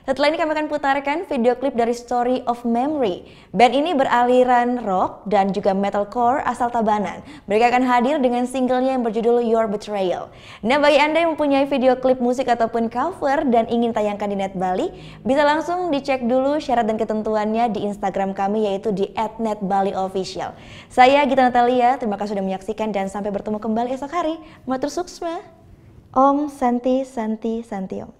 Setelah ini kami akan putarkan video klip dari Story of Memory. Band ini beraliran rock dan juga metalcore asal Tabanan. Mereka akan hadir dengan singlenya yang berjudul Your Betrayal. Nah, bagi Anda yang mempunyai video klip musik ataupun cover dan ingin tayangkan di Net Bali, bisa langsung dicek dulu syarat dan ketentuannya di Instagram kami yaitu di @netbaliofficial. Saya Gita Natalia, terima kasih sudah menyaksikan dan sampai bertemu kembali esok hari. Matur suksma. Om Santi Santi Santi Om.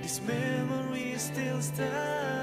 This memory still stands.